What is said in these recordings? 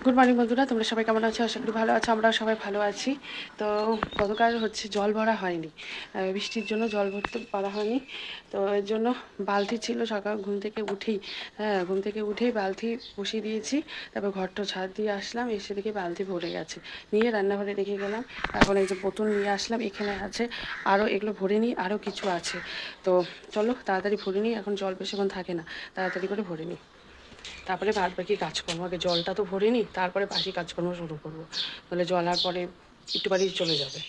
Good morning বন্ধুরা, তোমরা সবাই কেমন আছো? আশা করি ভালো আছো। আমরাও সবাই ভালো আছি। তো গতকাল জল ভরা হয়নি, বৃষ্টির জন্য জল ভরতে পারা হয়নি। তো এর জন্য বালতি ছিল, সকাল ঘুম থেকে উঠেই বালতি বসিয়ে দিয়েছি। তারপর ঘরটা ঝাড় দিয়ে আসলাম, এসে দেখি বালতি ভরে গেছে, নিয়ে রান্নাঘরে রেখে গেলাম। এখন এই যে বোতল নিয়ে আসলাম, এখানে আছে আরও, এগুলো ভরে নিই, আরও কিছু আছে। তো চলো তাড়াতাড়ি ভরে নিই, এখন জল বেশিক্ষণ থাকে না, তাড়াতাড়ি করে ভরে নিই, তারপরে বাদ বাকি কাজকর্ম। আগে জলটা তো ভরে নিই, তারপরে বাকি কাজকর্ম শুরু করবো, তাহলে জল আর পরে একটু বাড়ি চলে যাবে।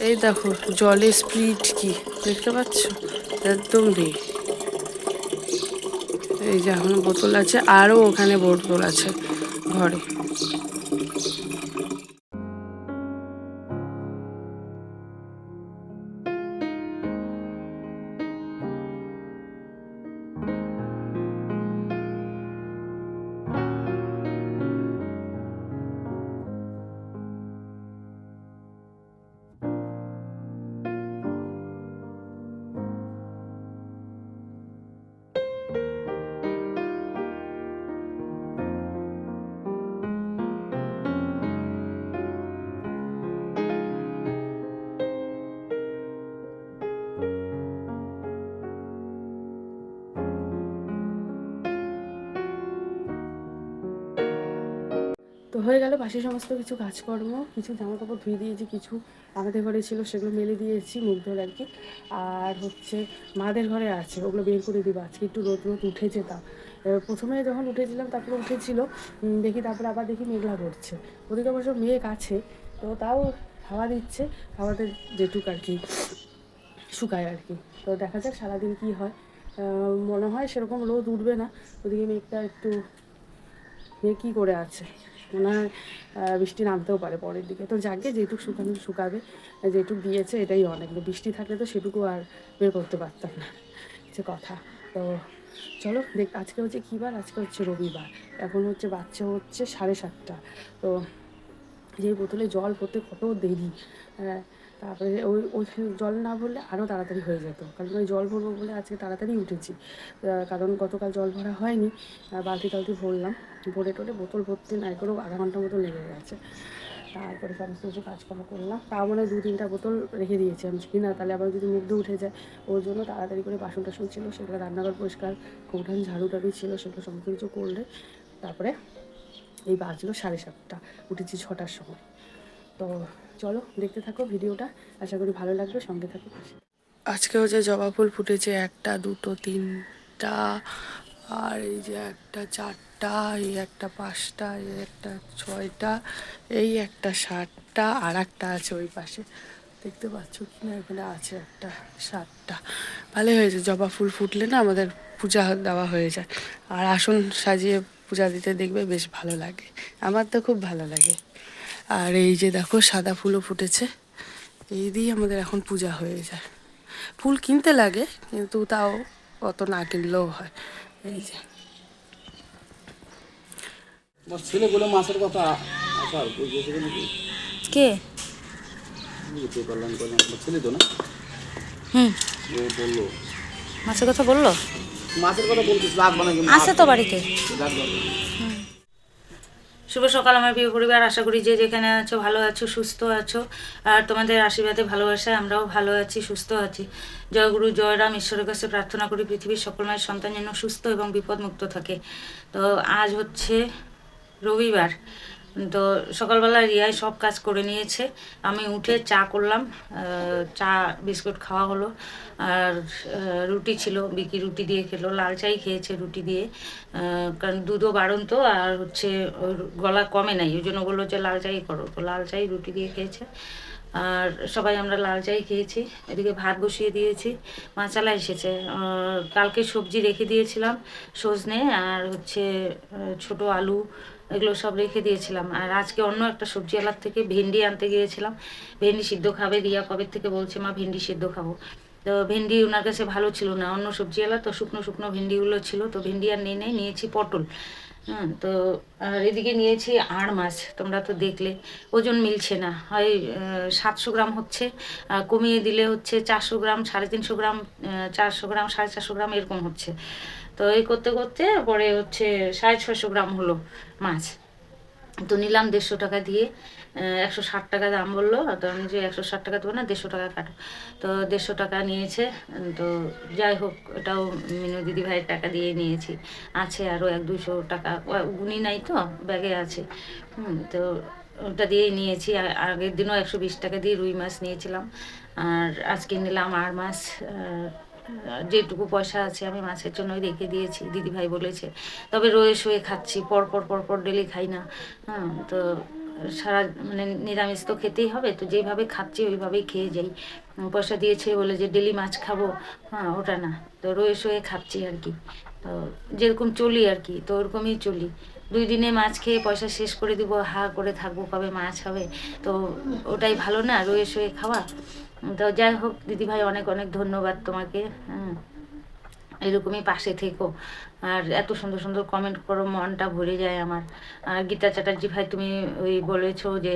এই দেখো জলের স্পিড কি দেখতে পাচ্ছ, একদম নেই। এই যে এখন বোতল আছে, আরও ওখানে বোতল আছে ঘরে। তো হয়ে গেল বাসি সমস্ত কিছু কাজকর্ম। কিছু জামাকাপড় ধুয়ে দিয়েছি, কিছু আমাদের ঘরে ছিল সেগুলো মেলে দিয়েছি, মুখ ধরে আর কি। আর মাদের ঘরে আছে, ওগুলো বের করে দেবো। আজকে একটু রোদ রোদ উঠেছে, তা প্রথমে যখন উঠেছিলাম তারপরে উঠেছিল দেখি, তারপরে আবার দেখি মেঘলা করছে। ওদিকে অবশ্য মেঘ আছে, তো তাও হাওয়া দিচ্ছে, হাওয়াতে যেটুক আর কি শুকায় আর কি। তো দেখা যাক সারাদিন কী হয়। মনে হয় সেরকম রোদ উঠবে না, ওদিকে মেঘটা একটু কী করে আছে, মনে হয় বৃষ্টি নামতেও পারে পরের দিকে। তো যাকে যেটুকু শুকানো শুকাবে, যেটুকু দিয়েছে এটাই অনেক। বৃষ্টি থাকলে তো সেটুকু আর বের করতে পারতাম না, হচ্ছে কথা। তো চলো আজকে হচ্ছে কী বার, আজকে হচ্ছে রবিবার। এখন বাচ্চা হচ্ছে 7:30। তো যেই বোতলে জল ভরতে কত দেরি, তারপরে ওইখানে জল না ভরলে আরও তাড়াতাড়ি হয়ে যেত, কারণ ওই জল ভরবো বলে আজকে তাড়াতাড়ি উঠেছি। কারণ গতকাল জল ভরা হয়নি, বালতি টালতি ভরলাম, ভরে টোরে বোতল ভর্তি নাই করেও আধা ঘন্টার মতো লেগে গেছে। তারপরে সমস্ত কিছু কাজকর্ম করলাম, তাও মানে 2-3টা বোতল রেখে দিয়েছি আমি, কি না তাহলে আবার যদি মুখ দিয়ে উঠে যায়। ওর জন্য তাড়াতাড়ি করে বাসন টাসন ছিল সেগুলো, রান্নাঘর পরিষ্কার, কৌঠান ঝাড়ু টাড়ি ছিল, সেগুলো সমস্ত কিছু করলে তারপরে এই বাজলো 7:30, উঠেছি 6টার সময়। তো চলো দেখতে থাকো ভিডিওটা, আশা করি ভালো লাগবে, সঙ্গে থাকো। আজকে জবা ফুল ফুটেছে 1, 2, 3টা, আর এই যে একটা 4টা, এই একটা 5টা, এই একটা 6টা, এই একটা 7টা, আর একটা আছে ওই পাশে, দেখতে পাচ্ছ কি না, এখানে আছে একটা 7টা। ভালো হয়েছে, জবা ফুল ফুটলে না আমাদের পূজা দেওয়া হয়ে যায়, আর আসন সাজিয়ে পূজা দিতে দেখবে বেশ ভালো লাগে, আমার তো খুব ভালো লাগে। আর এই যে দেখো সাদা ফুলও ফুটেছে, এই দিয়ে আমাদের এখন পূজা হয়ে যায়। ফুল কিনতে লাগে, কিন্তু তাও অত না কিনলেও হয়। এই যে ছেলেগুলো মাছের কথা কে ছেলে তো না, হুম ও বললো মাছের কথা বললো, মাছের কথা বলছিস, রাখবো নাকি আছে তো বাড়িতে। রাখবো। শুভ সকাল আমার প্রিয় পরিবার, আশা করি যে যেখানে আছো ভালো আছো, সুস্থ আছো, আর তোমাদের আশীর্বাদে ভালোবাসায় আমরাও ভালো আছি, সুস্থ আছি। জয় গুরু জয় রাম, ঈশ্বরের কাছে প্রার্থনা করি পৃথিবীর সকল মায়ের সন্তান যেন সুস্থ এবং বিপদমুক্ত থাকে। তো আজ হচ্ছে রবিবার, তো সকালবেলা রিয়াই সব কাজ করে নিয়েছে, আমি উঠে চা করলাম, চা বিস্কুট খাওয়া হলো, আর রুটি ছিল, বিকি রুটি দিয়ে খেলো, লাল চাই খেয়েছে রুটি দিয়ে, কারণ দুধও বারণ তো, আর ওর গলা কমে নাই, ওই জন্য বললো যে লাল চাই করো, তো লাল চাই রুটি দিয়ে খেয়েছে। আর সবাই আমরা লাল চাই খেয়েছি। এদিকে ভাত বসিয়ে দিয়েছি, মাছালা এসেছে, কালকে সবজি রেখে দিয়েছিলাম, সজনে আর ছোট আলু, এগুলো সব রেখে দিয়েছিলাম। আর আজকে অন্য একটা সবজিওয়ালার থেকে ভেন্ডি আনতে গিয়েছিলাম, ভেন্ডি সিদ্ধ খাবে, রিয়া কবে থেকে বলছে মা ভেন্ডি সিদ্ধ খাবো। তো ভেন্ডি ওনার কাছে ভালো ছিল না, অন্য সবজিওয়ালা তো শুকনো শুকনো ভেন্ডিগুলো ছিল, তো ভেন্ডি আর নিয়েছি পটল। হ্যাঁ, তো আর এদিকে নিয়েছি আড় মাছ, তোমরা তো দেখলে ওজন মিলছে না, হয় 700 গ্রাম হচ্ছে, কমিয়ে দিলে 400 গ্রাম, 350 গ্রাম, 400 গ্রাম, 450 গ্রাম এরকম হচ্ছে। তো এই করতে করতে পরে 650 গ্রাম হলো মাছ। তো নিলাম 150 টাকা দিয়ে। 160 টাকা দাম বললো, তো আমি যে 160 টাকা দেবো না, 150 টাকা কাটো। তো 150 টাকা নিয়েছে। তো যাই হোক, ওটাও মিনু দিদি ভাইয়ের টাকা দিয়ে নিয়েছি। আছে আরও 100-200 টাকা, গুনি নাই তো, ব্যাগে আছে। তো ওটা দিয়েই নিয়েছি। আগের দিনও 120 টাকা দিয়ে রুই মাছ নিয়েছিলাম, আর আজকে নিলাম আর মাছ। যেটুকু পয়সা আছে আমি মাছের জন্যই রেখে দিয়েছি, দিদিভাই বলেছে। তবে রয়ে শোয়ে খাচ্ছি, পর ডেলি খাই না। তো সারা মানে নিরামিষ তো খেতেই হবে, তো যেইভাবে খাচ্ছি ওইভাবেই খেয়ে যাই। পয়সা দিয়েছে বলে যে ডেলি মাছ খাবো, ওটা না। তো রয়ে শোয়ে খাচ্ছি আর কি। তো যেরকম চলি আর কি, তো ওরকমই চলি। 2 দিনে মাছ খেয়ে পয়সা শেষ করে দিব, হা করে থাকবো কবে মাছ হবে। তো ওটাই ভালো না, রয়ে শোয়ে খাওয়া। তো যাই হোক দিদিভাই, অনেক অনেক ধন্যবাদ তোমাকে। এরকমই পাশে থেকো, আর এত সুন্দর সুন্দর কমেন্ট করো, মনটা ভরে যায় আমার। আর গীতা চ্যাটার্জি ভাই, তুমি ওই বলেছো যে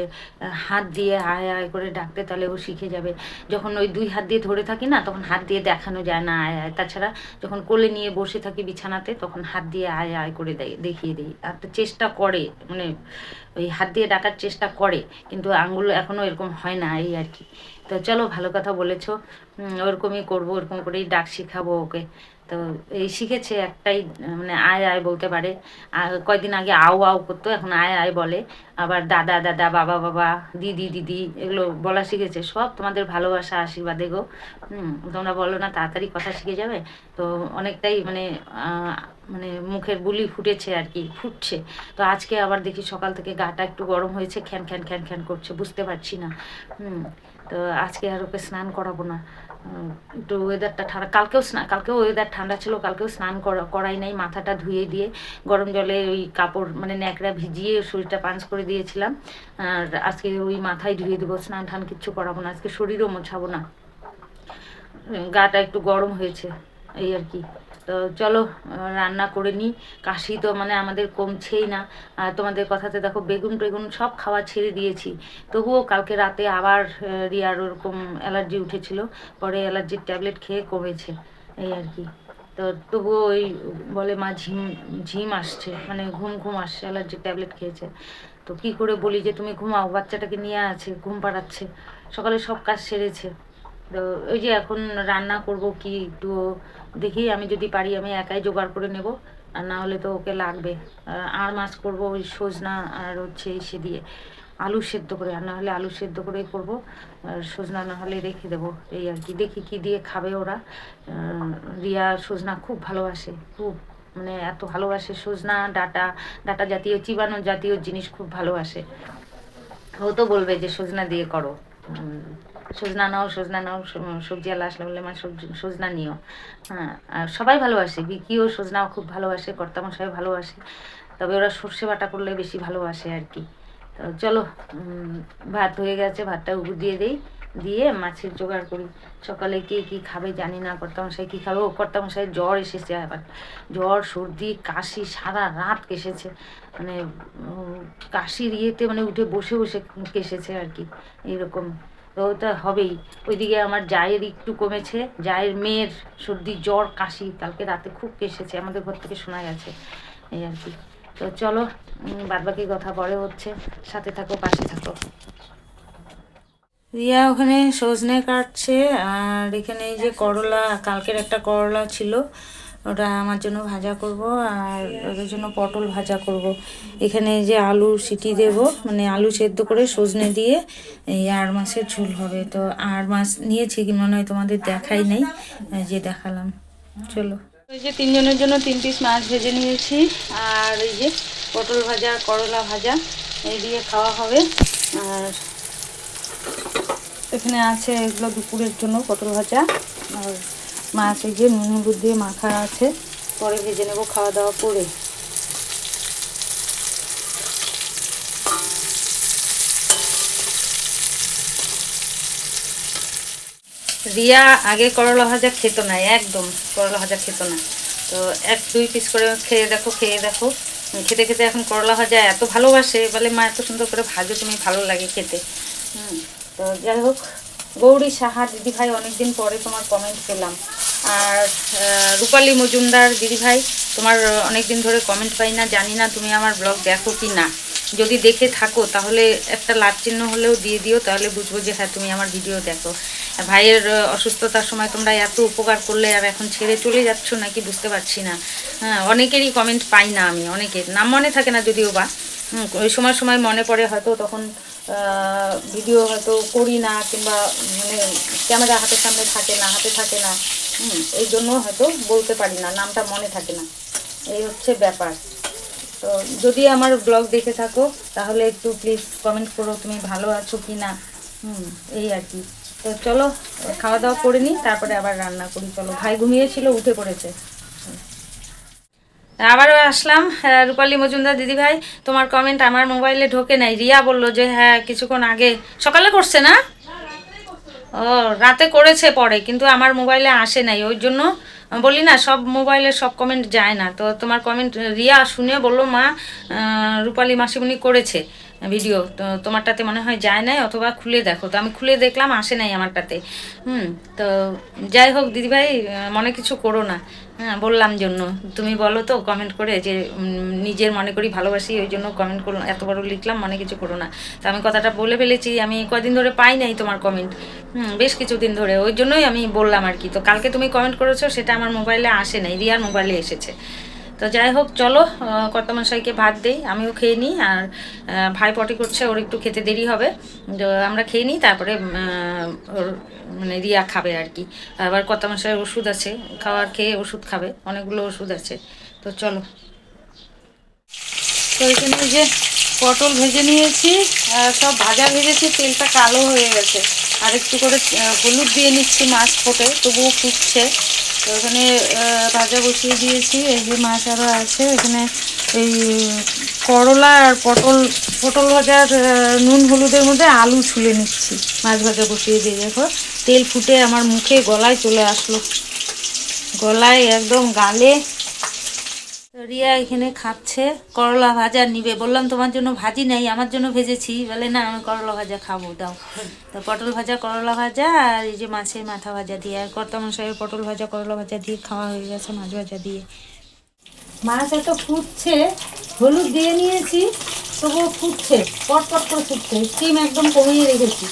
হাত দিয়ে আয় আয় করে ডাকতে, তাহলে ও শিখে যাবে। যখন ওই 2 হাত দিয়ে ধরে থাকি না, তখন হাত দিয়ে দেখানো যায় না আয় আয়। তাছাড়া যখন কোলে নিয়ে বসে থাকি বিছানাতে, তখন হাত দিয়ে আয় আয় করে দেখিয়ে দিই। আর তো চেষ্টা করে, মানে ওই হাত দিয়ে ডাকার চেষ্টা করে, কিন্তু আঙ্গুল এখনও এরকম হয় না, এই আর কি। তো চলো, ভালো কথা বলেছো, ওরকমই করবো, ওরকম করেই ডাক শিখাবো ওকে। তো এই শিখেছে একটাই, মানে আয় আয় বলতে পারে। আর কয়েকদিন আগে আও আও করতো, এখন আয় আয় বলে। আবার দাদা দাদা, বাবা বাবা, দিদি দিদি, এগুলো বলা শিখেছে। সব তোমাদের ভালোবাসা আশীর্বাদে গো। তোমরা বলো না তাড়াতাড়ি কথা শিখে যাবে, তো অনেকটাই মানে মানে মুখের বুলি ফুটেছে আর কি, ফুটছে। তো আজকে আবার দেখি সকাল থেকে গাটা একটু গরম হয়েছে, খ্যান খ্যান খ্যান খ্যান করছে, বুঝতে পারছি না। তো আজকে আর ওকে স্নান করাবো না। একটু ওয়েদারটা ঠান্ডা, কালকেও ওয়েদার ঠান্ডা ছিল, কালকেও স্নান করাই নাই। মাথাটা ধুয়ে দিয়ে গরম জলে ওই কাপড় মানে ন্যাকড়া ভিজিয়ে শরীরটা পাঞ্চ করে দিয়েছিলাম। আর আজকে ওই মাথায় ধুয়ে দেবো, স্নান টান কিচ্ছু করাবো না আজকে, শরীরও মোছাবো না। গাটা একটু গরম হয়েছে, এই আর কি। তো চলো রান্না করে নিই। কাশি তো মানে আমাদের কমছেই না। আর তোমাদের কথাতে দেখো, বেগুন টেগুন সব খাওয়া ছেড়ে দিয়েছি। তবুও কালকে রাতে আবার রিয়ার ওরকম অ্যালার্জি উঠেছিল, পরে অ্যালার্জির ট্যাবলেট খেয়ে কমেছে, এই আর কি। তো তবুও ওই বলে মা ঝিম আসছে, মানে ঘুম ঘুম আসছে, অ্যালার্জির ট্যাবলেট খেয়েছে। তো কি করে বলি যে তুমি ঘুমাও, বাচ্চাটাকে নিয়ে আছে, ঘুম পাড়াচ্ছে, সকালে সব কাজ সেরেছে। তো ওই যে এখন রান্না করব কি একটু দেখি, আমি যদি পারি আমি একাই জোগাড় করে নেব, আর না হলে তো ওকে লাগবে। আর মাছ করব ওই সজনা আর হচ্ছে সে দিয়ে আলু সেদ্ধ করে, আর না হলে আলু সেদ্ধ করেই করবো, আর সজনা না হলে রেখে দেবো, এই আর কি। দেখি কি দিয়ে খাবে ওরা। রিয়া সজনা খুব ভালোবাসে, খুব মানে এত ভালোবাসে, সজনা ডাটা, ডাটা জাতীয় চিবানো জাতীয় জিনিস খুব ভালোবাসে। ও তো বলবে যে সজনা দিয়ে করো, সজনা নাও, সবজিওয়ালা আসলে বললে মা সজনা নিও। আর সবাই ভালোবাসে, বিকিও সজনাও খুব ভালোবাসে, কর্তামশাই ভালোবাসে। তবে ওরা সর্ষে বাটা করলে বেশি ভালোবাসে আর কি। তো চলো, ভাত হয়ে গেছে, ভাতটা উবু দিয়ে দেই, দিয়ে মাছের জোগাড় করি। সকালে কে কী খাবে জানি না, কর্তামশাই কী খাবে। ও কর্তামশাই জ্বর এসেছে আবার, জ্বর সর্দি কাশি সারা রাত কেসেছে, মানে কাশির ইয়েতে মানে উঠে বসে বসে কেসেছে আর কি, এইরকম। তো ওটা হবেই। ওইদিকে আমার জায়ের একটু কমেছে, জায়ের মেয়ের সর্দি জ্বর কাশি কালকে রাতে খুব কেসেছে, আমাদের ঘর থেকে শোনা গেছে, এই আর কি। তো চলো, বাদবাকি কথা পরে হচ্ছে, সাথে থাকো, পাশে থাকো। রিয়া ওখানে সজনে কাটছে, আর এখানে এই যে করলা, কালকের একটা করলা ছিল, ওটা আমার জন্য ভাজা করব, আর ওদের জন্য পটল ভাজা করব। এখানে এই যে আলু সিটি দেব, মানে আলু সেদ্ধ করে সজনে দিয়ে এই আর মাছের ঝোল হবে। তো আর মাছ নিয়েছি কি মনে হয় তোমাদের দেখাই নাই, যে দেখালাম। চলো, ওই যে 3 জনের জন্য 3 পিস মাছ ভেজে নিয়েছি, আর এই যে পটল ভাজা, করলা ভাজা, এই দিয়ে খাওয়া হবে। আর এখানে আছে এগুলো দুপুরের জন্য, পটল ভাজা আর মাছ এই যে নুন হলুদ দিয়ে মাখা আছে, পরে ভেজে নেব খাওয়া দাওয়া করে। রিয়া আগে করলা ভাজা খেত না, একদম করলা ভাজা খেত না। তো 1-2 পিস করে খেয়ে দেখো, খেতে খেতে এখন করলা ভাজা এত ভালোবাসে, বলে মা এত সুন্দর করে ভাজো তুমি, ভালো লাগে খেতে। তো যাই হোক, গৌরী সাহা দিদিভাই, অনেকদিন পরে তোমার কমেন্ট পেলাম। আর রূপালী মজুমদার দিদিভাই, তোমার অনেকদিন ধরে কমেন্ট পাই না, জানি না তুমি আমার ব্লগ দেখো কি না। যদি দেখে থাকো তাহলে একটা লাভ চিহ্ন হলেও দিয়ে দিও, তাহলে বুঝবো যে হ্যাঁ তুমি আমার ভিডিও দেখো। আর ভাইয়ের অসুস্থতার সময় তোমরা এত উপকার করলে আর এখন ছেড়ে চলে যাচ্ছ নাকি বুঝতে পারছি না। হ্যাঁ, অনেকেরই কমেন্ট পাই না আমি, অনেকের নাম মনে থাকে না যদিও বা, ওই সময় সময় মনে পড়ে হয়তো, তখন ভিডিও হয়তো করি না, কিংবা মানে ক্যামেরা হাতের সামনে থাকে না, হাতে থাকে না, এই জন্য হয়তো বলতে পারি না, নামটা মনে থাকে না, এই হচ্ছে ব্যাপার। তো যদি আমার ব্লগ দেখে থাকো তাহলে একটু প্লিজ কমেন্ট করো তুমি ভালো আছো কি না। এই আর কি। তো চলো খাওয়া দাওয়া করে নিই, তারপরে আবার রান্না করি। চলো, ভাই ঘুমিয়েছিল, উঠে পড়েছে। আবারও আসলাম। রূপালী মজুমদার দিদি ভাই, তোমার কমেন্ট আমার মোবাইলে ঢোকে নাই। রিয়া বলল যে হ্যাঁ কিছুক্ষণ আগে সকালে করছে না, ও রাতে করেছে পরে, কিন্তু আমার মোবাইলে আসে নাই, ওই জন্য বলি না সব মোবাইলে সব কমেন্ট যায় না। তো তোমার কমেন্ট রিয়া শুনে বললো মা রূপালী মাসিমণি করেছে ভিডিও, তো তোমারটাতে মনে হয় যায় নাই, অথবা খুলে দেখো। তো আমি খুলে দেখলাম, আসে নাই আমারটাতে। তো যাই হোক দিদিভাই, মনে কিছু করো না, হ্যাঁ বললাম জন্য। তুমি বলো তো কমেন্ট করে যে নিজের মনে করি ভালোবাসি, ওই জন্য কমেন্ট করলাম, এত বড় লিখলাম, মনে কিছু করো না। তো আমি কথাটা বলে ফেলেছি। আমি কদিন ধরে পাই নাই তোমার কমেন্ট, বেশ কিছুদিন ধরে, ওই জন্যই আমি বললাম আর কি। তো কালকে তুমি কমেন্ট করেছো, সেটা আমার মোবাইলে আসে নাই, রিয়ার মোবাইলে এসেছে। তো যাই হোক চলো, কর্তামশাইকে ভাত দেই, আমিও খেয়ে নিই। আর ভাই পটি করছে, ওর একটু খেতে দেরি হবে, তো আমরা খেয়ে নিই, তারপরে ওর মানে রিয়া খাবে আর কি। আবার কর্তামশাইয়ের ওষুধ আছে, খাওয়ার খেয়ে ওষুধ খাবে, অনেকগুলো ওষুধ আছে। তো চলো। তো এখানে যে পটল ভেজে নিয়েছি, সব ভাজা ভেজেছি, তেলটা কালো হয়ে গেছে। আর একটু করে হলুদ দিয়ে নিচ্ছি, মাছ ফোটে তবুও ফুটছে। তো এখানে ভাজা বসিয়ে দিয়েছি। এই যে মাছ আরও আছে এখানে। এই করলা আর পটল ভাজার নুন হলুদের মধ্যে আলু ছুলে নিচ্ছি, মাছ ভাজা বসিয়ে দিয়ে। দেখো তেল ফুটে আমার মুখে গলায় চলে আসলো, গলায় একদম গালে। রিয়া এখানে খাচ্ছে, করলা ভাজা নিবে। বললাম তোমার জন্য ভাজি নাই, আমার জন্য ভেজেছি। বলে না আমি করলা ভাজা খাবো, দাও। তো পটল ভাজা, করলা ভাজা, আর এই যে মাছের মাথা ভাজা দিয়ে, আর কর্তামশাইয়ের পটল ভাজা করলা ভাজা দিয়ে খাওয়া হয়ে গেছে মাছ ভাজা দিয়ে। মাছ এত ফুটছে, হলুদ দিয়ে নিয়েছি তবুও ফুটছে, পটপট করে ফুটছে, স্টিম একদম কমিয়ে রেখেছি।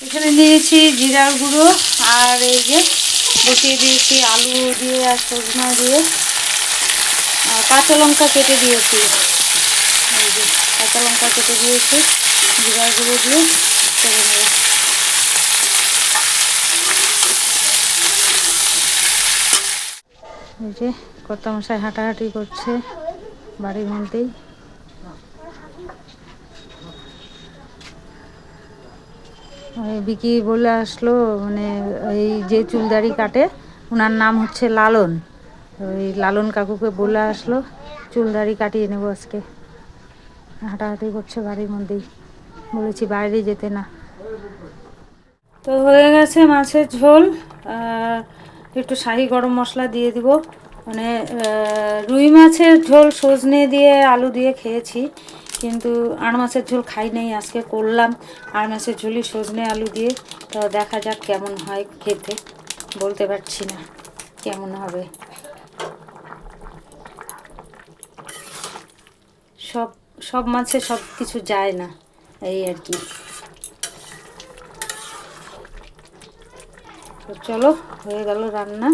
এখানে নিয়েছি জিরার গুঁড়ো, আর এই যে বসিয়ে দিয়েছি আলু দিয়ে আর সজনা দিয়ে, আর কাঁচা লঙ্কা কেটে দিয়েছি। এই যে কাঁচা লঙ্কা কেটে দিয়েছি, জিরার গুঁড়ো দিয়ে করে নেব। এই যে কর্তামশাই হাঁটাহাঁটি করছে বাড়ির মধ্যেই। বিকি বলে আসলো, মানে এই যে চুলদাড়ি কাটে ওনার নাম হচ্ছে লালন, ওই লালন কাকুকে বলে আসলো চুলদাড়ি কাটিয়ে নেবো আজকে। হাঁটাহাঁটি করছে বাড়ির মধ্যেই, বলেছি বাইরে যেতে না। তো হয়ে গেছে মাছের ঝোল, একটু শাহি গরম মশলা দিয়ে দিব। মানে রুই মাছের ঝোল সজনে দিয়ে আলু দিয়ে খেয়েছি, কিন্তু আর মাছের ঝোল খাই নাই, আজকে করলাম আর মাছের ঝোলই সজনে আলু দিয়ে। তো দেখা যাক কেমন হয় খেতে, বলতে পারছি না কেমন হবে। সব সব মাছে সব কিছু যায় না, এই আর কি। তো চলো, হয়ে গেল রান্না।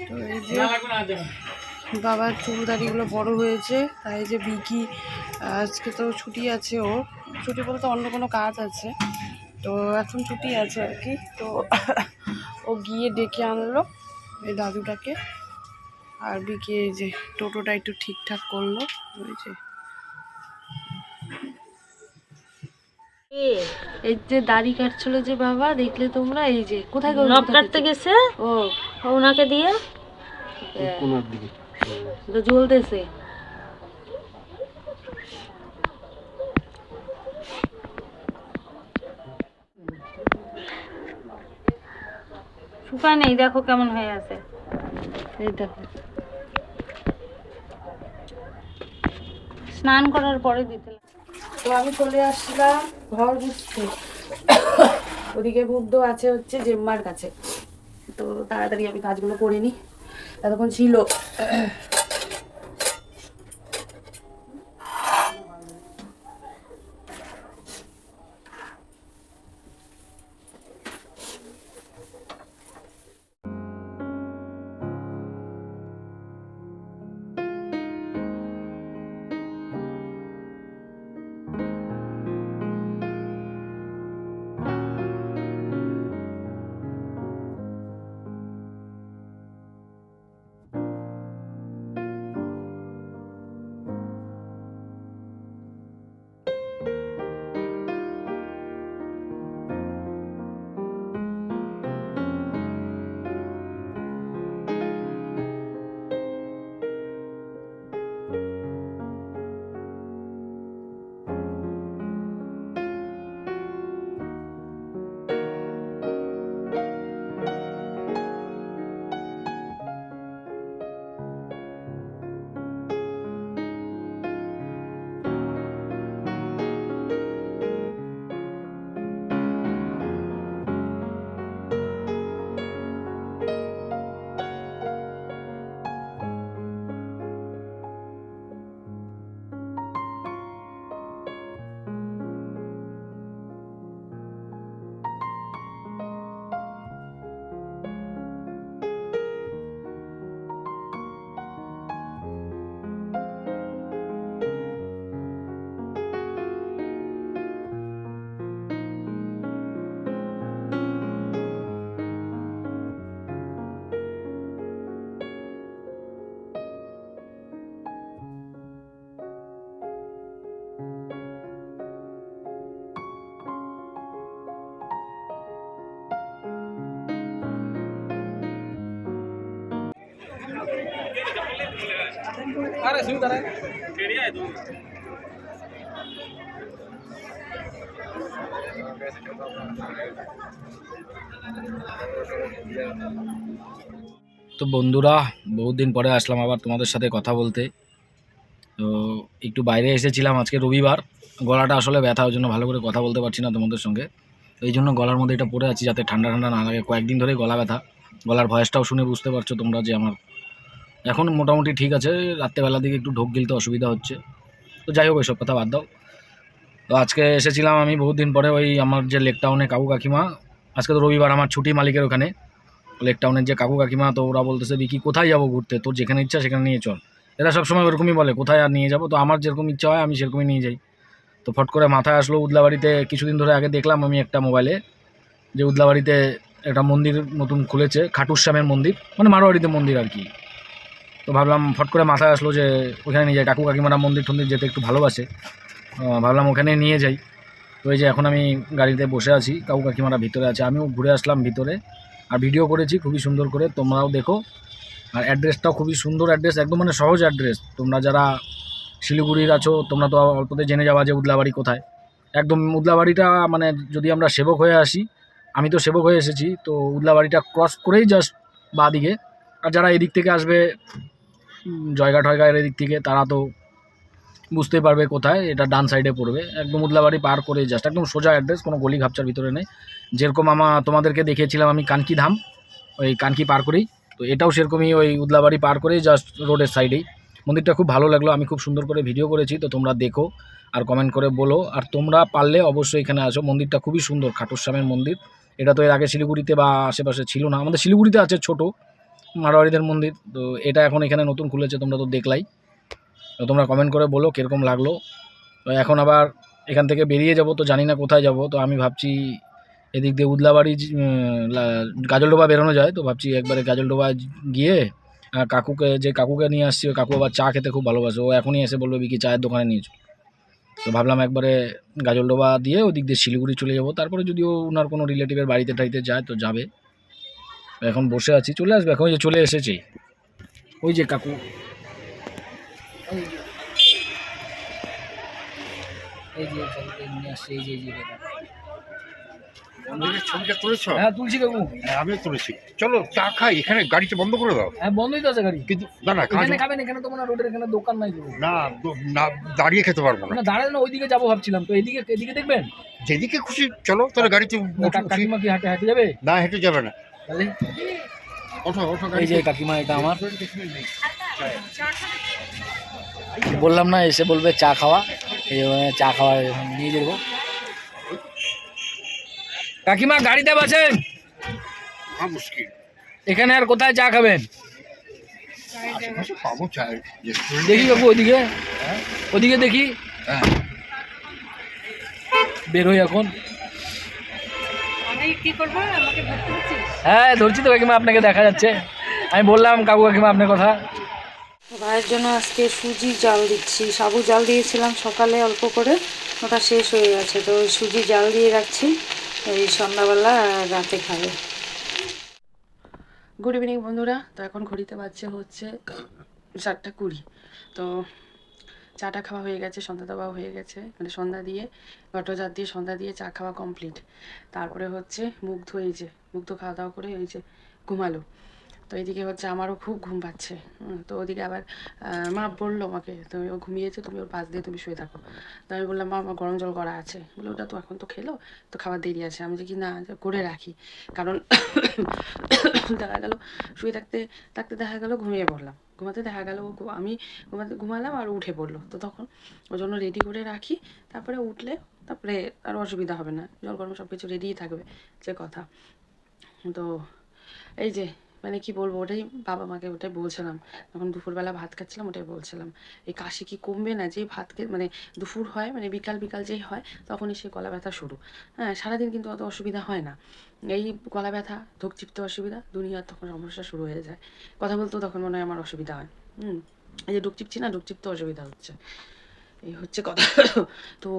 তো এই যে বাবার চুল দাড়িগুলো বড় হয়েছে, তাই যে বিকি আজকে তো ছুটি আছে, ওর ছুটি বলতে অন্য কোনো কাজ আছে, তো এখন ছুটি আছে আর কি। তো ও গিয়ে ডেকে আনলো এই দাদুটাকে, আর বিকি এই যে টোটোটা একটু ঠিকঠাক করলো। ওই যে এই যে দাড়ি কাটছিল যে বাবা, দেখলে তোমরা, এই যে কোথায় নখ কাটতে গেছে ও ওনাকে দিয়ে কোনার দিকে। তো জ্বলতেছে। শুকায় নেই, দেখো কেমন হয়ে আছে। এই দেখো, স্নান করার পরে দিতে লাগে। তো আমি চলে আসলাম ঘর বুঝতে। ওদিকে বুদ্ধ আছে হচ্ছে জেম্মার কাছে, তো তাড়াতাড়ি আমি কাজগুলো করে নিই। এতক্ষণ ছিল আরে শুন দাঁড়ায়। তো বন্ধুরা, বহুত দিন পরে আসলাম আবার তোমাদের সাথে কথা বলতে। তো একটু বাইরে এসেছিলাম, আজকে রবিবার, গলাটা আসলে ব্যথা, ওই জন্য ভালো করে কথা বলতে পারছি না তোমাদের সঙ্গে। তো এই জন্য গলার মধ্যে এটা পরে আছি যাতে ঠান্ডা ঠান্ডা না লাগে। কয়েকদিন ধরে গলা ব্যথা, গলার ভয়েসটাও শুনে বুঝতে পারছো তোমরা যে আমার এখন মোটামুটি ঠিক আছে। রাত্রেবেলার দিকে একটু ঢোক গিলতে অসুবিধা হচ্ছে। তো যাই হোক, এসব কথা বাদ দাও। তো আজকে এসেছিলাম আমি বহুত দিন পরে ওই আমার যে লেক টাউনে কাকু কাকিমা, আজকে তো রবিবার, আমার ছুটি মালিকের ওখানে লেক টাউনের যে কাকু কাকিমা। তো ওরা বলতেছে বিকি কোথায় যাবো ঘুরতে, তোর যেখানে ইচ্ছা সেখানে নিয়ে চল। এরা সবসময় ওরকমই বলে কোথায় আর নিয়ে যাবো। তো আমার যেরকম ইচ্ছা হয় আমি সেরকমই নিয়ে যাই। তো ফট করে মাথায় আসলো উদলাবাড়িতে কিছুদিন ধরে আগে দেখলাম আমি একটা মোবাইলে যে উদলাবাড়িতে একটা মন্দির নতুন খুলেছে, খাটুশ্যামের মন্দির, মানে মারোয়াড়িতে মন্দির আর কি। তো ভাবলাম, ফট করে মাথায় আসলো যে ওখানে নিয়ে যাই। কাকু কাকিমারা মন্দির টন্দির যেতে একটু ভালোবাসে, ভাবলাম ওখানে নিয়ে যাই। তো এই যে এখন আমি গাড়িতে বসে আছি, কাকু কাকিমারা ভিতরে আছে, আমিও ঘুরে আসলাম ভিতরে আর ভিডিও করেছি খুবই সুন্দর করে, তোমরাও দেখো। আর অ্যাড্রেসটাও খুবই সুন্দর অ্যাড্রেস, একদম মানে সহজ অ্যাড্রেস। তোমরা যারা শিলিগুড়ির আছো তোমরা তো অল্পতে জেনে যাওয়া যে উদলাবাড়ি কোথায়। একদম উদলাবাড়িটা মানে যদি আমরা সেবক হয়ে আসি, আমি তো সেবক হয়ে এসেছি, তো উদলাবাড়িটা ক্রস করেই জাস্ট বাঁ দিকে। আর যারা এদিক থেকে আসবে জয়গা টয়গার এদিক থেকে, তারা তো বুঝতেই পারবে কোথায়, এটা ডান সাইডে পড়বে। একদম উদলাবাড়ি পার করে জাস্ট একদম সোজা অ্যাড্রেস, কোনো গলি ঘাপচার ভিতরে নেই। যেরকম তোমাদেরকে দেখিয়েছিলাম আমি কানকি ধাম, ওই কানকি পার করেই, তো এটাও সেরকমই ওই উদলাবাড়ি পার করেই জাস্ট রোডের সাইডেই। মন্দিরটা খুব ভালো লাগলো, আমি খুব সুন্দর করে ভিডিও করেছি, তো তোমরা দেখো আর কমেন্ট করে বলো। আর তোমরা পারলে অবশ্যই এখানে আসো, মন্দিরটা খুবই সুন্দর, খাটুশ্যামের মন্দির। এটা তো এর আগে শিলিগুড়িতে বা আশেপাশে ছিল না, আমাদের শিলিগুড়িতে আছে ছোট মারোয়াড়িদের মন্দির, তো এটা এখন এখানে নতুন খুলেছে, তোমরা তো দেখলাই। তো তোমরা কমেন্ট করে বলো কীরকম লাগলো। তো এখন আবার এখান থেকে বেরিয়ে যাব, তো জানি না কোথায় যাব। তো আমি ভাবছি এদিক দিয়ে উদলাবাড়ি গাজলডোবা বেরোনো যায়, তো ভাবছি একবারে গাজলডোবা গিয়ে কাকুকে নিয়ে আসছি। ওই কাকু আবার চা খেতে খুব ভালোবাসে, ও এখনই এসে বলবে বিকি চায়ের দোকানে নিয়ে চল। তো ভাবলাম একবারে গাজলডোবা দিয়ে ওদিক দিয়ে শিলিগুড়ি চলে যাব, তারপরে যদিও ওনার কোনো রিলেটিভের বাড়িতে টাড়িতে যায় তো যাবে। এখন বসে আছি, চলে আসবে, এখন যে চলে এসেছি। ওই যে কাকু, এই যে নিয়ে আসছে, এই যে মন্দিরের ছবিটা তুলেছ? হ্যাঁ তুলছি কাকু। হ্যাঁ, আমিও তুলেছি। চলো চা খাই, এখানে গাড়িটা বন্ধ করে দাও। হ্যাঁ বন্ধই তো আছে গাড়ি। কিন্তু না না, এখানে খাবেন? এখানে তো মনে হয় রোডের এখানে দোকান নাই তো। না না, দাঁড়িয়ে খেতে পারবো না। না দাঁড়ালে না, ওইদিকে যাবো ভাবছিলাম তো, এদিকে দেখবেন। যেদিকে খুশি চলো, তাহলে গাড়িতে উঠি। কাকিমা কি হাঁটে যাবে? না, হেঁটে যাবে না। তাহলে ওঠো ওঠো, এই যে কাকিমা, এটা আমার। বললাম না এসে বলবে চা খাওয়া, এই চা খাওয়া নিয়ে যাবো। কাকিমা গাড়িতে বসেন, মুশকিল। এখানে আর কোথায় চা খাবেন? আশেপাশে পাবো চায়ের রেস্টুরেন্ট। দেখি কাকু ওদিকে, ওদিকে দেখি। হ্যাঁ, বের হই এখন। হ্যাঁ ধরছি তো কাকিমা, আপনাকে দেখা যাচ্ছে। আমি বললাম কাকু কাকিমা আপনার কথা। ভাইয়ের জন্য আজকে সুজি জাল দিচ্ছি। সাবু জাল দিয়েছিলাম সকালে অল্প করে, ওটা শেষ হয়ে গেছে, তো ওই সুজি জাল দিয়ে রাখছি, এই সন্ধ্যাবেলা রাতে খাবে। গুড ইভিনিং বন্ধুরা। তো এখন ঘড়িতে বাজছে হচ্ছে 7:20। তো চাটা খাওয়া হয়ে গেছে, সন্ধ্যা দেওয়া হয়ে গেছে, মানে সন্ধ্যা দিয়ে ঘটজাত দিয়ে সন্ধ্যা দিয়ে চা খাওয়া কমপ্লিট। তারপরে হচ্ছে মুগ্ধ, এই যে মুগ্ধ খাওয়া দাওয়া করে এই যে ঘুমালো। তো এইদিকে হচ্ছে আমারও খুব ঘুম পাচ্ছে। তো ওদিকে আবার মা বললো আমাকে, তুমি ও ঘুমিয়েছে, তুমি ওর পাশ দিয়ে তুমি শুয়ে থাকো। তো আমি বললাম মা আমার গরম জল করা আছে। বলে ওটা তো এখন তো খেলো, তো খাবার দেরি আছে। আমি যে কি না করে রাখি, কারণ দেখা গেল শুয়ে থাকতে থাকতে দেখা গেল ঘুমিয়ে পড়লাম, ঘুমাতে দেখা গেল আমি ঘুমালাম আর উঠে পড়লো, তো তখন ওই জন্য রেডি করে রাখি। তারপরে উঠলে তারপরে আর অসুবিধা হবে না, জল গরম সব কিছু রেডিই থাকবে, যে কথা। তো এই যে মানে কি বলবো, ওটাই বাবা মাকে ওটাই বলছিলাম, যখন দুপুরবেলা ভাত খাচ্ছিলাম ওটাই বলছিলাম, এই কাশি কি কমবে না? যেই ভাত মানে দুপুর হয়, মানে বিকাল বিকাল যেই হয় তখনই সেই গলা ব্যথা শুরু। হ্যাঁ, সারাদিন কিন্তু অত অসুবিধা হয় না, এই গলা ব্যথা ঢোক চিপতে অসুবিধা, দুনিয়ার তখন সমস্যা শুরু হয়ে যায়। কথা বলতেও তখন মনে হয় আমার অসুবিধা হয়। এই যে ঢোক চিপছি না, ঢোক চিপতে অসুবিধা হচ্ছে, এই হচ্ছে কথা। তো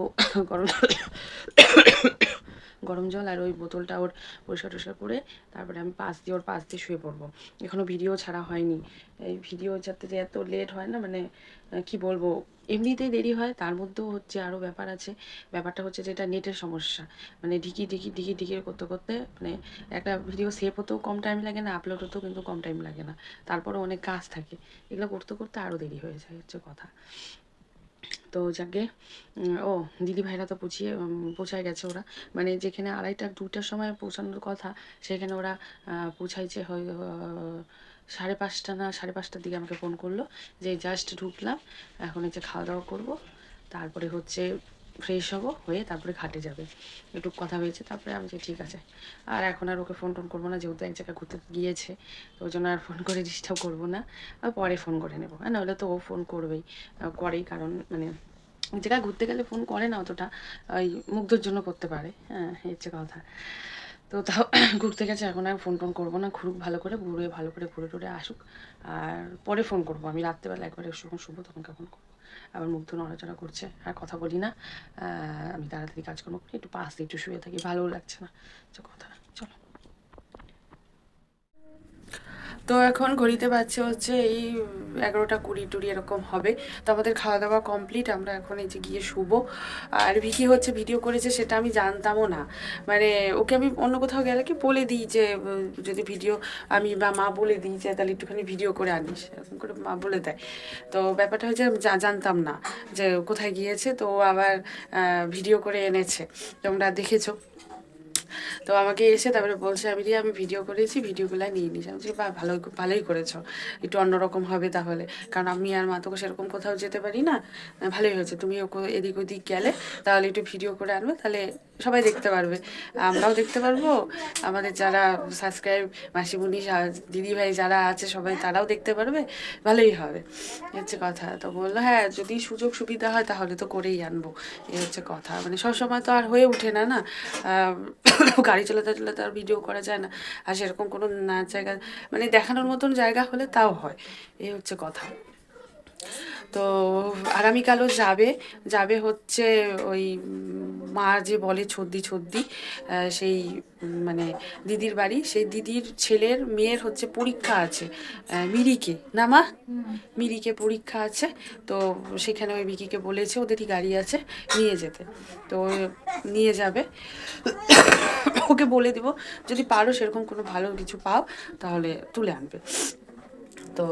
গরম গরম জল আর ওই বোতলটা ওর পরিষ্কার টরিষ্কার করে তারপরে আমি ওর পাশ দিয়ে শুয়ে পড়বো। এখনও ভিডিও ছাড়া হয়নি। এই ভিডিও যাতে যে এত লেট হয় না, মানে কি বলবো, এমনিতেই দেরি হয়, তার মধ্যেও হচ্ছে আরও ব্যাপার আছে। ব্যাপারটা হচ্ছে যে এটা নেটের সমস্যা, মানে ঢিকি করতে করতে মানে একটা ভিডিও সেভ হতেও কম টাইম লাগে না, আপলোড হতেও কিন্তু কম টাইম লাগে না, তারপরে অনেক কাজ থাকে, এগুলো করতে করতে আরও দেরি হয়ে যায়, হচ্ছে কথা। তো যাকে ও দিদি ভাইরা তো পৌঁছায় গেছে ওরা, মানে যেখানে 2টার সময় পৌঁছানোর কথা সেখানে ওরা পৌঁছাইছে হয় 5:30 না 5:30টার দিকে আমাকে ফোন করলো যে জাস্ট ঢুকলাম, এখন এই যে খাওয়া দাওয়া করবো, তারপরে হচ্ছে ফ্রেশ হবো, হয়ে তারপরে ঘাটে যাবে, একটু কথা হয়েছে। তারপরে আমি যে ঠিক আছে, আর এখন আর ওকে ফোন করবো না, যেহেতু এক জায়গায় ঘুরতে গিয়েছে, তো ওই জন্য আর ফোন করে ডিস্টার্ব করবো না, আর পরে ফোন করে নেবো। হ্যাঁ, নাহলে তো ও ফোন করবেই, করেই, কারণ মানে এক জায়গায় ঘুরতে গেলে ফোন করে না অতটা, ওই মুগ্ধর জন্য করতে পারে। হ্যাঁ, হচ্ছে কথা। তো তাও ঘুরতে গেছে, এখন আর ফোন টোন করবো না, ঘুরুক ভালো করে, ভালো করে ঘুরে টুরে আসুক, আর পরে ফোন করবো আমি রাত্রেবেলা, একবারে যখন শুবো তখন ফোন করবো। আবার মুগ্ধ নড়াচড়া করছে, আর কথা বলি না, আমি তাড়াতাড়ি কাজকর্ম করি, একটু পাশ দিয়ে একটু শুয়ে থাকি, ভালোও লাগছে না, যে কথা। চলো। তো এখন ঘড়িতে বাজছে হচ্ছে এই 11:20 এরকম হবে। তো আমাদের খাওয়া দাওয়া কমপ্লিট, আমরা এখন এই যে গিয়ে শুবো। আর ভিকি হচ্ছে ভিডিও করেছে, সেটা আমি জানতামও না, মানে ওকে আমি অন্য কোথাও গেলে কি বলে দিই যে যদি ভিডিও আমি বা মা বলে দিই যে তাহলে একটুখানি ভিডিও করে আনিস, এরকম করে মা বলে দেয়। তো ব্যাপারটা হচ্ছে আমি জানতাম না যে কোথায় গিয়েছে, তো আবার ভিডিও করে এনেছে, তোমরা দেখেছো। তো আমাকে এসে তারপরে বলছে আমি ভিডিও করেছি, ভিডিওগুলো নিয়ে নিস। আমি বলছি বা ভালোই করেছো, একটু অন্যরকম হবে তাহলে, কারণ আমি আর মা তোকে সেরকম কোথাও যেতে পারি না, ভালোই হয়েছে তুমি এদিক ওদিক গেলে তাহলে একটু ভিডিও করে আনবে, তাহলে সবাই দেখতে পারবে, আমরাও দেখতে পারবো, আমাদের যারা সাবস্ক্রাইব মাসিমণি দিদিভাই যারা আছে সবাই তারাও দেখতে পারবে, ভালোই হবে, হচ্ছে কথা। তো বললো হ্যাঁ যদি সুযোগ সুবিধা হয় তাহলে তো করেই আনবো, এই হচ্ছে কথা। মানে সবসময় তো আর হয়ে ওঠে না, না গাড়ি চালাতে চালাতে আর ভিডিও করা যায় না, আর সেরকম কোনো জায়গা মানে দেখানোর মতন জায়গা হলে তাও হয়, এই হচ্ছে কথা। তো আগামীকালও যাবে হচ্ছে ওই মা যে বলে ছদ্দি সেই মানে দিদির বাড়ি, সেই দিদির ছেলের মেয়ের হচ্ছে পরীক্ষা আছে মিরিকে, না মা? মিরিকে পরীক্ষা আছে, তো সেখানে ওই বিকিকে বলেছে ওদেরই গাড়ি আছে নিয়ে যেতে, তো নিয়ে যাবে। ওকে বলে দিব যদি পারো সেরকম কোনো ভালো কিছু পাও তাহলে তুলে আনবে। তো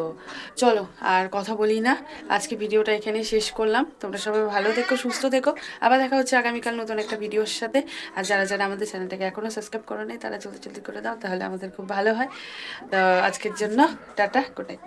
চলো আর কথা বলি না, আজকে ভিডিওটা এখানে শেষ করলাম। তোমরা সবাই ভালো থেকো, সুস্থ থেকো, আবার দেখা হচ্ছে আগামীকাল নতুন একটা ভিডিওর সাথে। আর যারা যারা আমাদের চ্যানেলটাকে এখনও সাবস্ক্রাইব করো নাই তারা জলদি জলদি করে দাও, তাহলে আমাদের খুব ভালো হয়। তো আজকের জন্য টাটা, গুড নাইট।